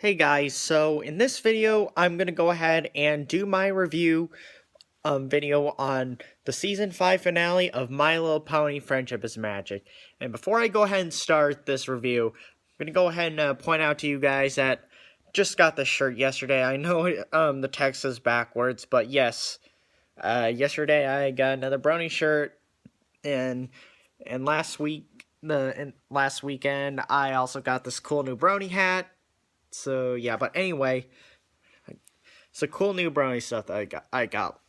Hey guys, so in this video, I'm going to go ahead and do my review video on the Season 5 finale of My Little Pony Friendship is Magic. And before I go ahead and start this review, I'm going to go ahead and point out to you guys that just got this shirt yesterday. I know the text is backwards, but yes, yesterday I got another Brony shirt, and last weekend I also got this cool new Brony hat. So yeah, but anyway, it's a cool new brownie stuff that I got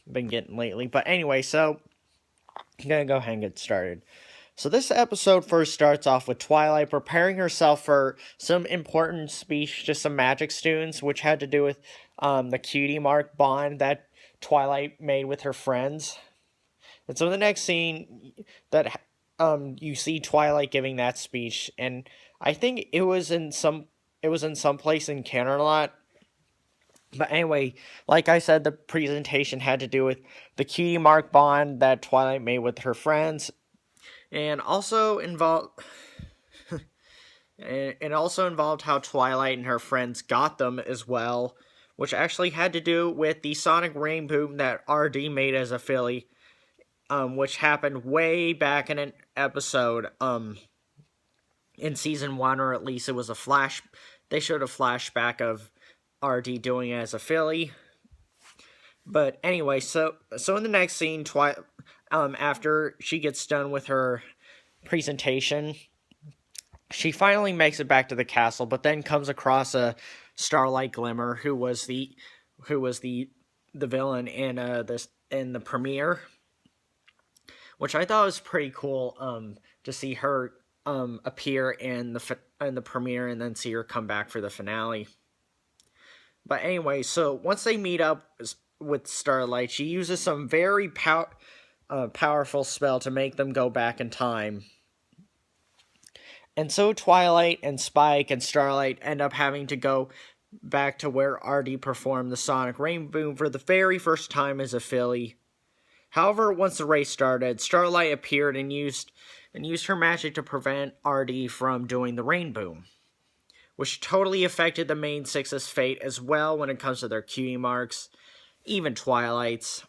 been getting lately. But anyway, so I'm gonna go ahead and get started. So this episode first starts off with Twilight preparing herself for some important speech to some magic students, which had to do with the cutie mark bond that Twilight made with her friends. And so the next scene that you see Twilight giving that speech, and I think it was in some place in Canterlot. But anyway, like I said, the presentation had to do with the cutie mark bond that Twilight made with her friends, and also involved how Twilight and her friends got them as well, which actually had to do with the sonic rainbow that RD made as a filly, which happened way back in an episode in season 1, or at least it was a flash. They showed a flashback of RD doing it as a filly. But anyway, so in the next scene, after she gets done with her presentation, she finally makes it back to the castle, but then comes across a Starlight Glimmer, who was the villain in the premiere, which I thought was pretty cool. To see her appear in the premiere and then see her come back for the finale. But anyway, so once they meet up with Starlight, she uses some very powerful spell to make them go back in time. And so Twilight and Spike and Starlight end up having to go back to where RD performed the Sonic Rainbow for the very first time as a filly. However, once the race started, Starlight appeared and used her magic to prevent RD from doing the rainbow, which totally affected the main six's fate as well when it comes to their cutie marks, even Twilight's.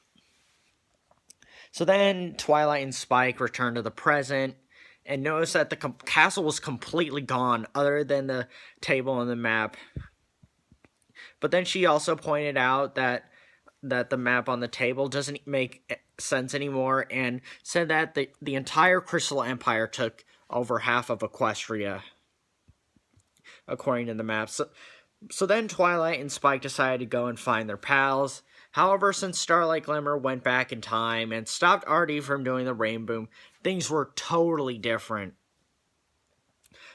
So then Twilight and Spike return to the present and notice that the castle was completely gone other than the table and the map. But then she also pointed out that the map on the table doesn't make sense anymore, and said that the entire Crystal Empire took over half of Equestria, according to the map. So then Twilight and Spike decided to go and find their pals. However, since Starlight Glimmer went back in time and stopped RD from doing the rainbow, things were totally different.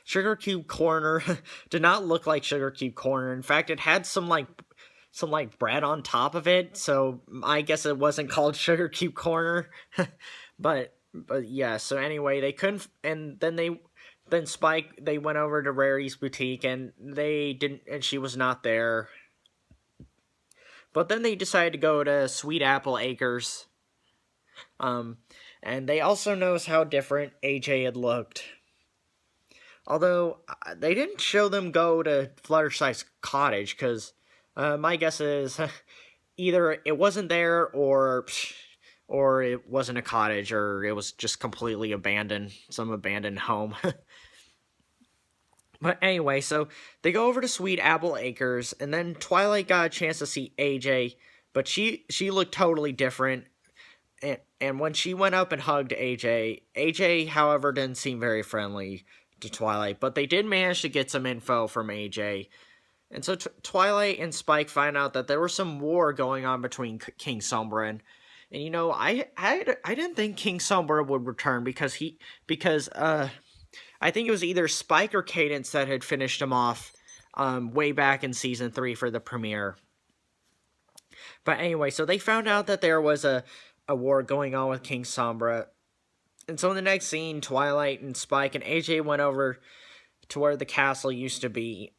Sugar Cube Corner did not look like Sugar Cube Corner. In fact, it had some bread on top of it, so I guess it wasn't called Sugar Cube Corner. but yeah, so anyway, they couldn't, and then Spike, they went over to Rarity's boutique, and she was not there. But then they decided to go to Sweet Apple Acres. And they also noticed how different AJ had looked. Although, they didn't show them go to Fluttershy's cottage, because my guess is either it wasn't there, or it wasn't a cottage, or it was just completely abandoned, some abandoned home. But anyway, so they go over to Sweet Apple Acres, and then Twilight got a chance to see AJ, but she looked totally different. And when she went up and hugged AJ, however, didn't seem very friendly to Twilight, but they did manage to get some info from AJ. And so Twilight and Spike find out that there was some war going on between King Sombra and you know, I didn't think King Sombra would return because I think it was either Spike or Cadence that had finished him off way back in season 3 for the premiere. But anyway, so they found out that there was a war going on with King Sombra. And so in the next scene, Twilight and Spike and AJ went over to where the castle used to be.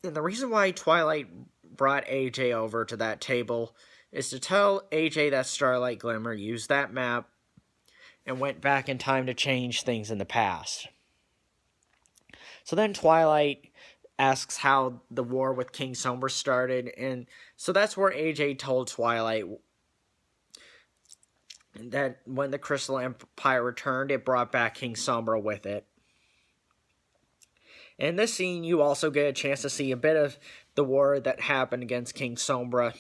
And the reason why Twilight brought AJ over to that table is to tell AJ that Starlight Glimmer used that map and went back in time to change things in the past. So then Twilight asks how the war with King Sombra started, and so that's where AJ told Twilight that when the Crystal Empire returned, it brought back King Sombra with it. In this scene, you also get a chance to see a bit of the war that happened against King Sombra.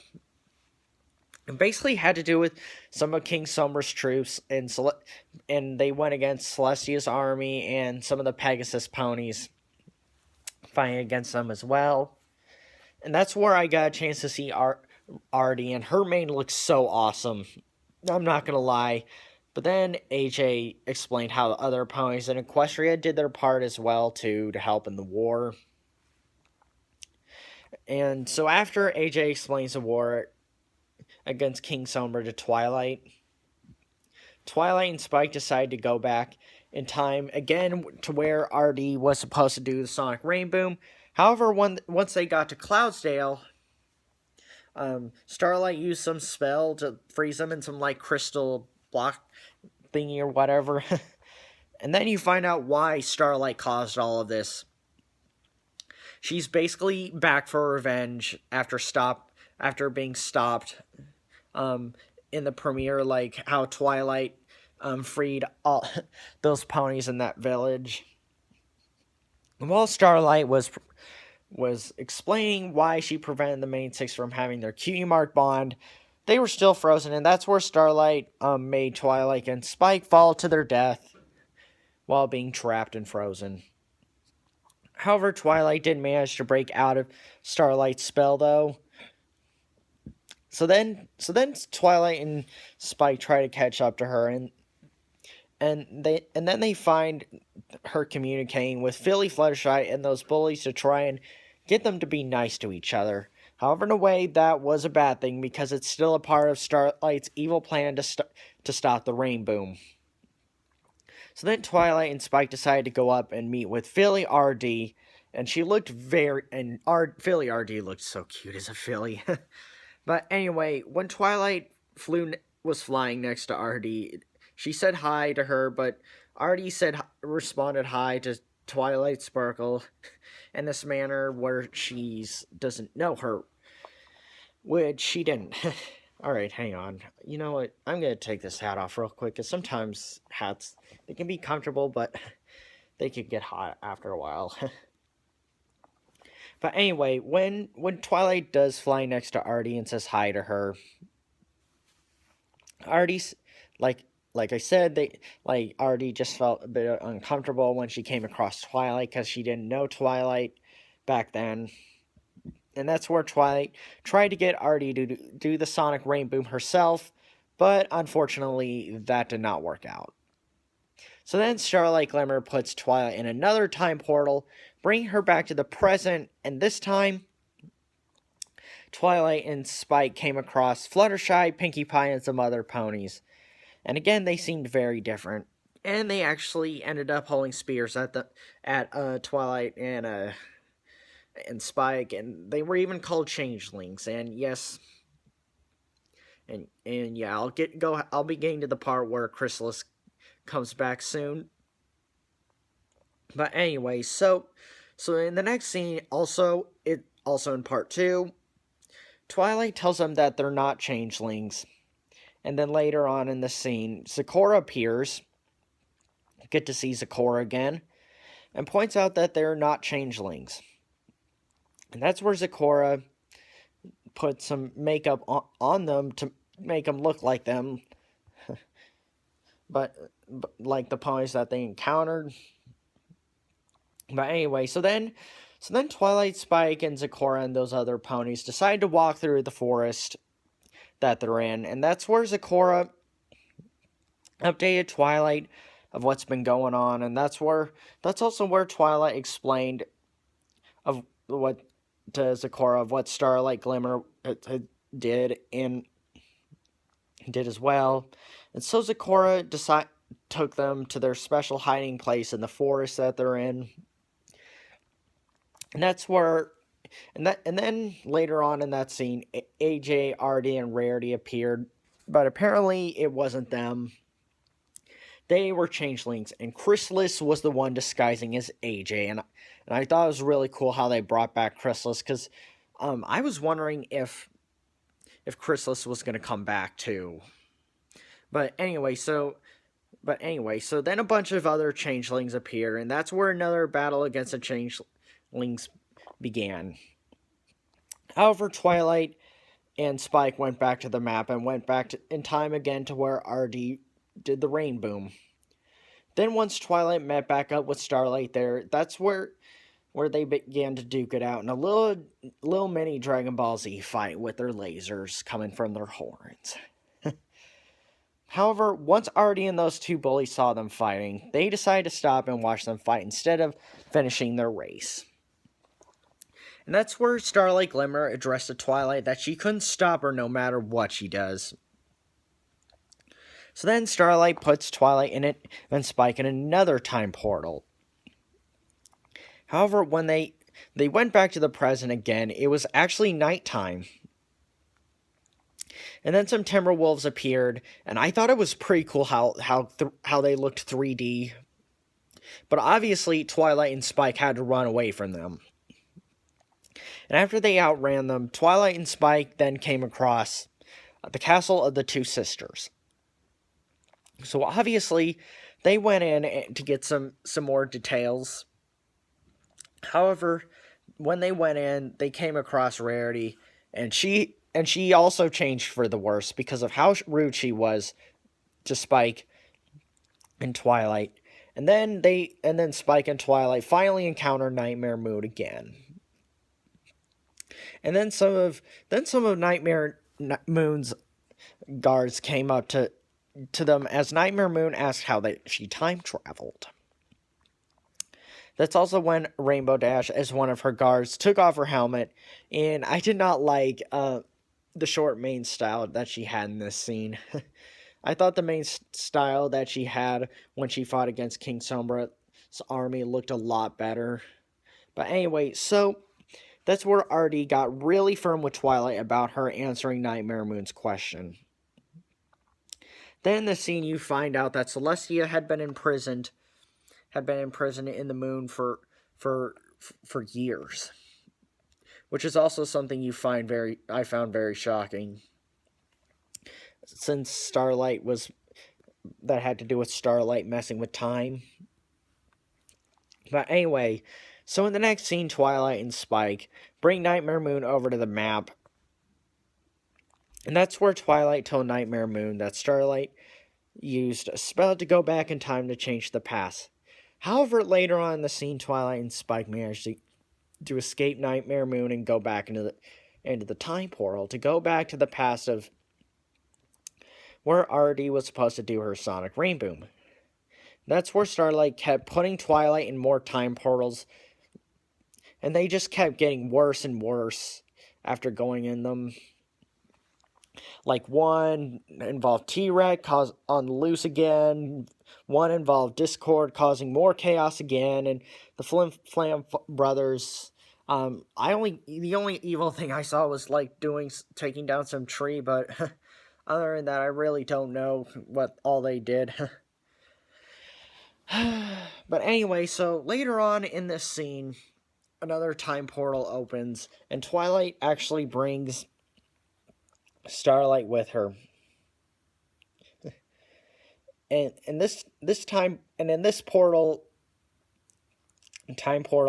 It basically had to do with some of King Sombra's troops, and they went against Celestia's army and some of the Pegasus ponies fighting against them as well. And that's where I got a chance to see Artie, and her mane looks so awesome. I'm not gonna lie. But then AJ explained how the other ponies in Equestria did their part as well too to help in the war. And so after AJ explains the war against King Sombra to Twilight and Spike decide to go back in time again to where Artie was supposed to do the Sonic Rainboom. However, once they got to Cloudsdale, Starlight used some spell to freeze them in some like crystal block thingy or whatever. And then you find out why Starlight caused all of this. She's basically back for revenge after being stopped in the premiere, like how Twilight freed all those ponies in that village. And while Starlight was explaining why she prevented the main six from having their cutie mark bond, they were still frozen, and that's where Starlight made Twilight and Spike fall to their death while being trapped and frozen. However, Twilight did manage to break out of Starlight's spell, though. So then Twilight and Spike try to catch up to her, and then they find her communicating with Philly, Fluttershy, and those bullies to try and get them to be nice to each other. However, in a way, that was a bad thing because it's still a part of Starlight's evil plan to stop the Rainboom. So then Twilight and Spike decided to go up and meet with Philly RD, and she looked Philly RD looked so cute as a Philly. But anyway, when Twilight was flying next to RD, she said hi to her, but RD responded hi to Twilight Sparkle in this manner where she doesn't know her, which she didn't. Alright, hang on. You know what? I'm going to take this hat off real quick, because sometimes hats, they can be comfortable, but they can get hot after a while. But anyway, when Twilight does fly next to Artie and says hi to her, Artie's, like I said, Artie just felt a bit uncomfortable when she came across Twilight, because she didn't know Twilight back then. And that's where Twilight tried to get Artie to do the Sonic Rainboom herself, but unfortunately, that did not work out. So then Starlight Glimmer puts Twilight in another time portal, bringing her back to the present, and this time, Twilight and Spike came across Fluttershy, Pinkie Pie, and some other ponies. And again, they seemed very different. And they actually ended up holding spears at Twilight and Spike, and they were even called changelings. And yes, and yeah, I'll be getting to the part where Chrysalis comes back soon. But anyway, so in the next scene, also in part 2, Twilight tells them that they're not changelings. And then later on in the scene, Zecora appears. Get to see Zecora again, and points out that they're not changelings. And that's where Zecora put some makeup on them to make them look like them. but like the ponies that they encountered. But anyway, so then Twilight, Spike, and Zecora and those other ponies decide to walk through the forest that they're in. And that's where Zecora updated Twilight of what's been going on. And that's also where Twilight explained of what to Zecora of what Starlight Glimmer did as well. And so Zecora took them to their special hiding place in the forest that they're in. And that's where, and then later on in that scene, AJ, Artie, and Rarity appeared, but apparently it wasn't them. They were changelings, and Chrysalis was the one disguising as AJ. And I thought it was really cool how they brought back Chrysalis, because I was wondering if Chrysalis was going to come back too. But anyway, so then a bunch of other changelings appear, and that's where another battle against the changelings began. However, Twilight and Spike went back to the map and went back in time again to where RD did the rain boom. Then once Twilight met back up with Starlight there, that's where they began to duke it out in a little mini Dragon Ball Z fight with their lasers coming from their horns. However, once Artie and those two bullies saw them fighting, they decided to stop and watch them fight instead of finishing their race. And that's where Starlight Glimmer addressed to Twilight that she couldn't stop her no matter what she does. So then Starlight puts Twilight in it and Spike in another time portal. However, when they went back to the present again, it was actually nighttime. And then some Timberwolves appeared, and I thought it was pretty cool how they looked 3D. But obviously, Twilight and Spike had to run away from them. And after they outran them, Twilight and Spike then came across the castle of the two sisters. So obviously, they went in to get some more details. However, when they went in, they came across Rarity, and she also changed for the worse because of how rude she was to Spike and Twilight. And then Spike and Twilight finally encounter Nightmare Moon again. And then some of Nightmare Moon's guards came up to them as Nightmare Moon asked how she time traveled. That's also when Rainbow Dash, as one of her guards, took off her helmet, and I did not like the short mane style that she had in this scene. I thought the mane style that she had when she fought against King Sombra's army looked a lot better. But anyway, so that's where Artie got really firm with Twilight about her answering Nightmare Moon's question. Then in the scene, you find out that Celestia had been imprisoned in the moon for years, which is also something I found very shocking, since that had to do with Starlight messing with time. But anyway, so in the next scene, Twilight and Spike bring Nightmare Moon over to the map, and that's where Twilight told Nightmare Moon that Starlight used a spell to go back in time to change the past. However, later on in the scene, Twilight and Spike managed to escape Nightmare Moon and go back into the time portal to go back to the past of where Artie was supposed to do her Sonic Rain Boom. That's where Starlight kept putting Twilight in more time portals, and they just kept getting worse and worse after going in them. Like, one involved T-Rex on the loose again. One involved Discord causing more chaos again, and the Flim Flam brothers. The only evil thing I saw was taking down some tree, but other than that, I really don't know what all they did. But anyway, so later on in this scene, another time portal opens, and Twilight actually brings Starlight with her. And in this time portal,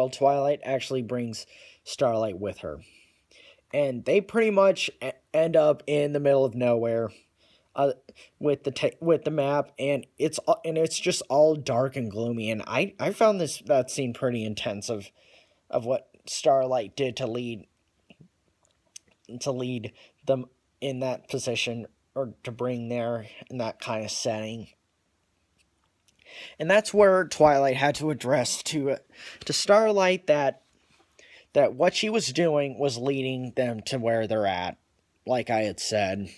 Twilight actually brings Starlight with her, and they pretty much end up in the middle of nowhere, with the map, and it's just all dark and gloomy. And I found that scene pretty intense of what Starlight did to lead them in that position, or to bring there in that kind of setting. And that's where Twilight had to address to Starlight that what she was doing was leading them to where they're at, like I had said.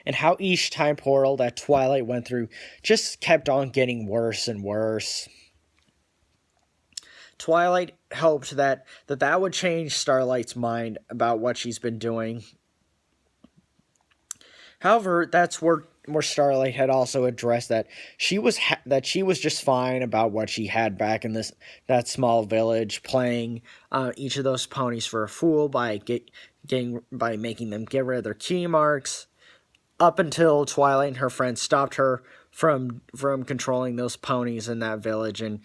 And how each time portal that Twilight went through just kept on getting worse and worse. Twilight hoped that would change Starlight's mind about what she's been doing. However, that's where where Starlight had also addressed that she was just fine about what she had back in that small village, playing each of those ponies for a fool by making them get rid of their key marks, up until Twilight and her friends stopped her from controlling those ponies in that village and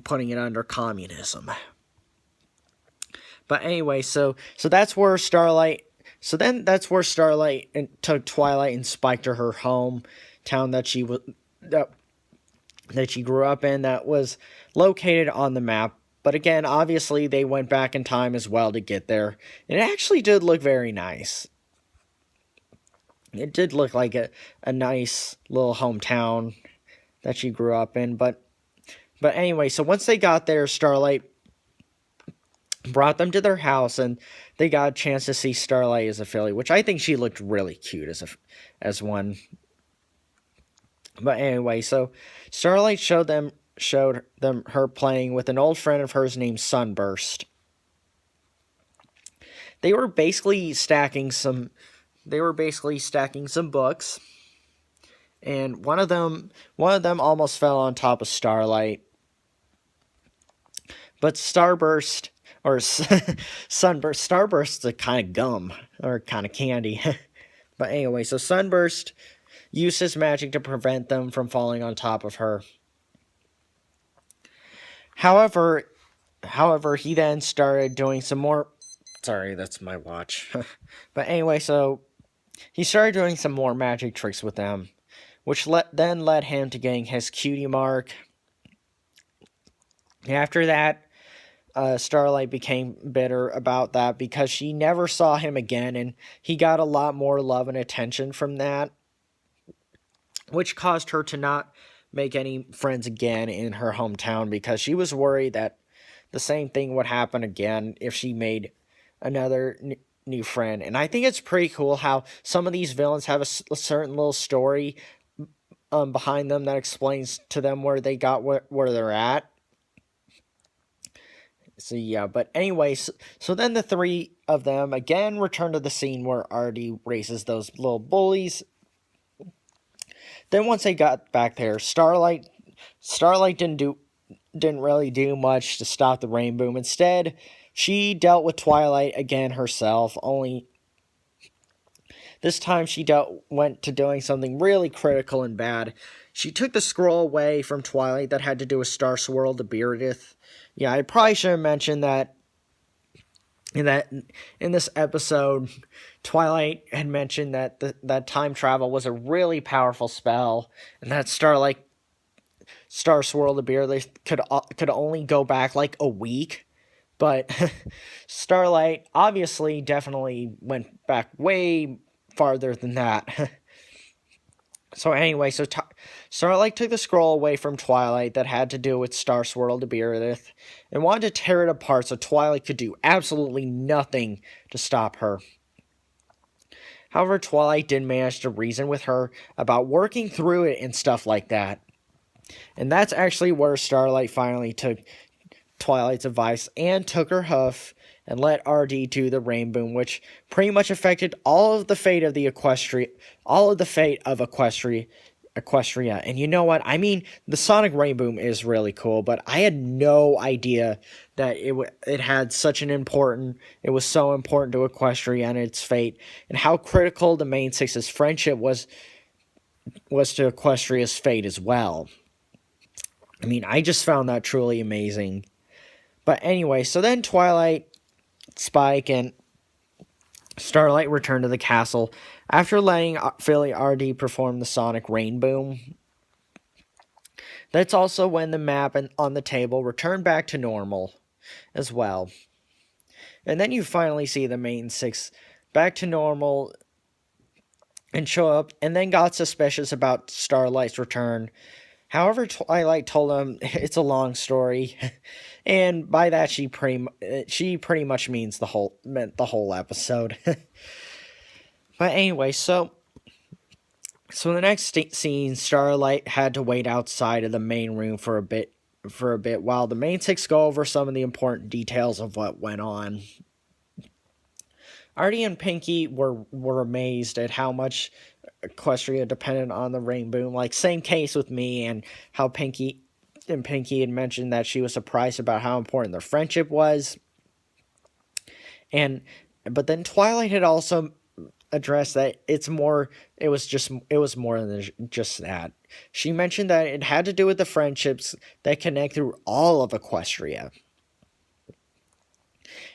putting it under communism. But anyway, so that's where Starlight. So then that's where Starlight took Twilight and Spike to her home town that she grew up in, that was located on the map. But again, obviously they went back in time as well to get there. And it actually did look very nice. It did look like a nice little hometown that she grew up in. But anyway, so once they got there, Starlight brought them to their house, and they got a chance to see Starlight as a filly, which I think she looked really cute as one. But anyway, so Starlight showed them her playing with an old friend of hers named Sunburst. They were basically stacking some books, and one of them almost fell on top of Starlight. But Starburst or Sunburst. Starburst's a kind of gum or kind of candy. But anyway, so Sunburst used his magic to prevent them from falling on top of her. However, he then started doing some more. Sorry, that's my watch. But anyway, so he started doing some more magic tricks with them, which then led him to getting his cutie mark. After that, Starlight became bitter about that because she never saw him again, and he got a lot more love and attention from that, which caused her to not make any friends again in her hometown, because she was worried that the same thing would happen again if she made another new friend. And I think it's pretty cool how some of these villains have a certain little story behind them that explains to them where they got where they're at. So yeah, but anyway, so then the three of them again return to the scene where Artie races those little bullies. Then once they got back there, Starlight didn't really do much to stop the rain boom. Instead, she dealt with Twilight again herself, only this time she went to doing something really critical and bad. She took the scroll away from Twilight that had to do with Star Swirl to Beardeth. Yeah, I probably should have mentioned that in this episode, Twilight had mentioned that that time travel was a really powerful spell, and that Star Swirl to Beardeth could only go back like a week. But Starlight obviously definitely went back way farther than that. So anyway, Starlight took the scroll away from Twilight that had to do with Star Swirl to Beardeth and wanted to tear it apart so Twilight could do absolutely nothing to stop her. However, Twilight did manage to reason with her about working through it and stuff like that. And that's actually where Starlight finally took Twilight's advice and took her hoof and let Artie do the rain boom, which pretty much affected all of the fate of Equestria. And you know what? I mean, the Sonic Rain Boom is really cool, but I had no idea that it had such an important. It was so important to Equestria and its fate, and how critical the main six's friendship was to Equestria's fate as well. I mean, I just found that truly amazing. But anyway, so then Twilight, Spike, and Starlight returned to the castle after letting Philly Artie perform the Sonic Rain Boom. That's also when the map on the table returned back to normal as well. And then you finally see the main six back to normal and show up, and then got suspicious about Starlight's return. However, Twilight told him it's a long story, and by that she pretty much meant the whole episode. But anyway, so the next scene, Starlight had to wait outside of the main room for a bit while the main six go over some of the important details of what went on. Artie and Pinky were amazed at how much Equestria depended on the rain boom. Like, same case with me, and how Pinky had mentioned that she was surprised about how important their friendship was. And but then Twilight had also addressed that it was more than just that. She mentioned that it had to do with the friendships that connect through all of Equestria.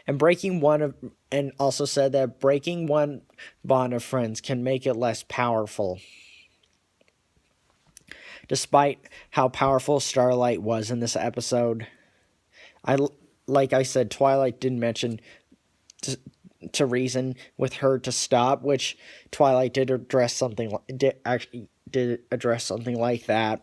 And also said that breaking one bond of friends can make it less powerful. Despite how powerful Starlight was in this episode, like I said, Twilight didn't mention to reason with her to stop, which Twilight did address something like that.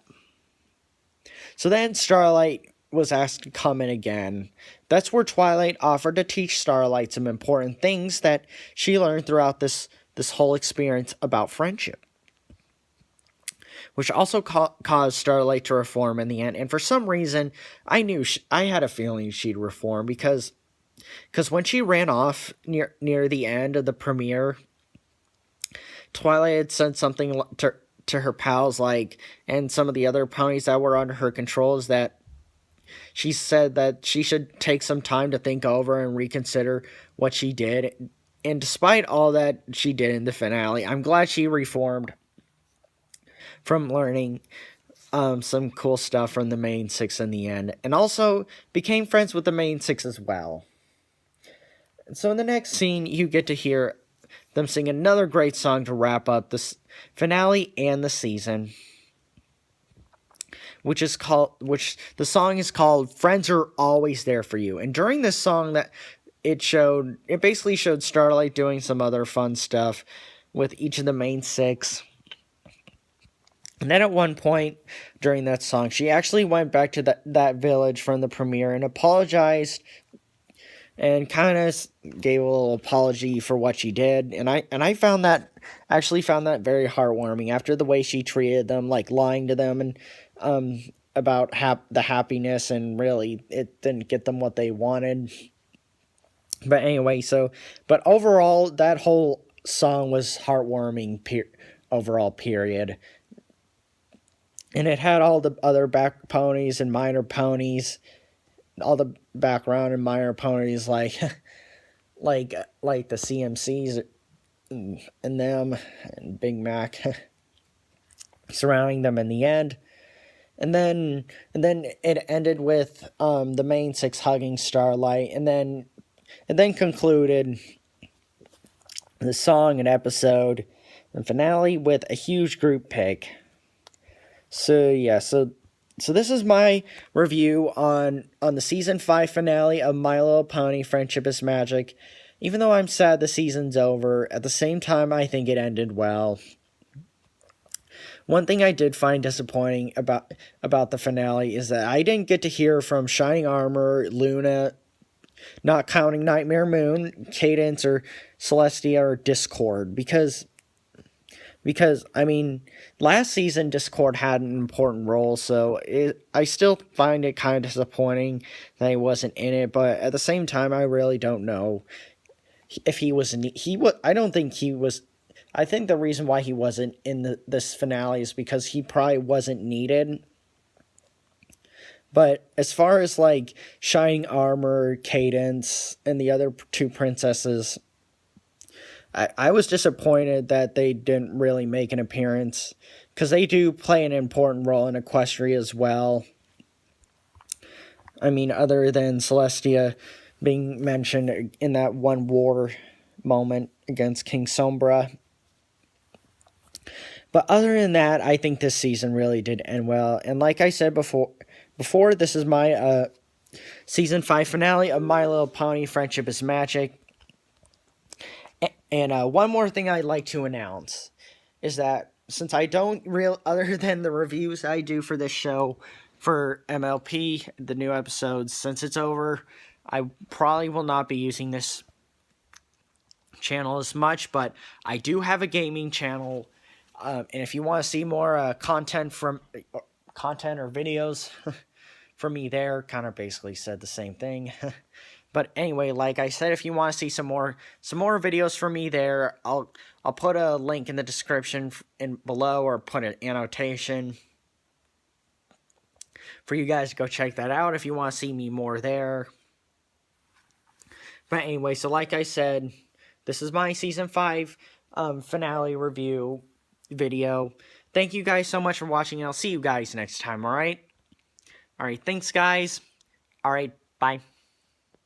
So then Starlight was asked to come in again. That's where Twilight offered to teach Starlight some important things that she learned throughout this whole experience about friendship, which also caused Starlight to reform in the end. And for some reason, I had a feeling she'd reform because when she ran off near the end of the premiere, Twilight had said something to her pals, and some of the other ponies that were under her control, is that she said that she should take some time to think over and reconsider what she did. And despite all that she did in the finale, I'm glad she reformed from learning some cool stuff from the main six in the end, and also became friends with the main six as well. So in the next scene, you get to hear them sing another great song to wrap up this finale and the season, which the song is called "Friends Are Always There for You." And during this song, it basically showed Starlight doing some other fun stuff with each of the main six. And then at one point during that song, she actually went back to that village from the premiere and apologized, and kind of gave a little apology for what she did. And I found that very heartwarming after the way she treated them, like lying to them and about the happiness, and really it didn't get them what they wanted. But anyway, but overall, that whole song was heartwarming overall, period. And it had all the other back ponies and minor ponies, all the background and minor ponies like the CMCs and them and Big Mac surrounding them in the end. And then it ended with the main six hugging Starlight, and then concluded the song and episode and finale with a huge group pick. So yeah, so this is my review on the season 5 finale of My Little Pony: Friendship is Magic. Even though I'm sad the season's over, at the same time I think it ended well. One thing I did find disappointing about the finale is that I didn't get to hear from Shining Armor, Luna, not counting Nightmare Moon, Cadence, or Celestia, or Discord, because I mean, last season Discord had an important role, so I still find it kind of disappointing that he wasn't in it. But at the same time, I really don't know if he was. I don't think he was. I think the reason why he wasn't in this finale is because he probably wasn't needed. But as far as like Shining Armor, Cadence, and the other two princesses, I was disappointed that they didn't really make an appearance, because they do play an important role in Equestria as well. I mean, other than Celestia being mentioned in that one war moment against King Sombra. But other than that, I think this season really did end well. And like I said before, this is my season 5 finale of My Little Pony: Friendship is Magic. And one more thing I'd like to announce is that since I don't other than the reviews I do for this show for MLP, the new episodes, since it's over, I probably will not be using this channel as much, but I do have a gaming channel, and if you want to see more content or videos from me there, kind of basically said the same thing. But anyway, like I said, if you want to see some more videos from me there, I'll put a link in the description in below, or put an annotation for you guys to go check that out if you want to see me more there. But anyway, so like I said, this is my season 5 finale review video. Thank you guys so much for watching, and I'll see you guys next time, alright? Alright, thanks guys. Alright, bye.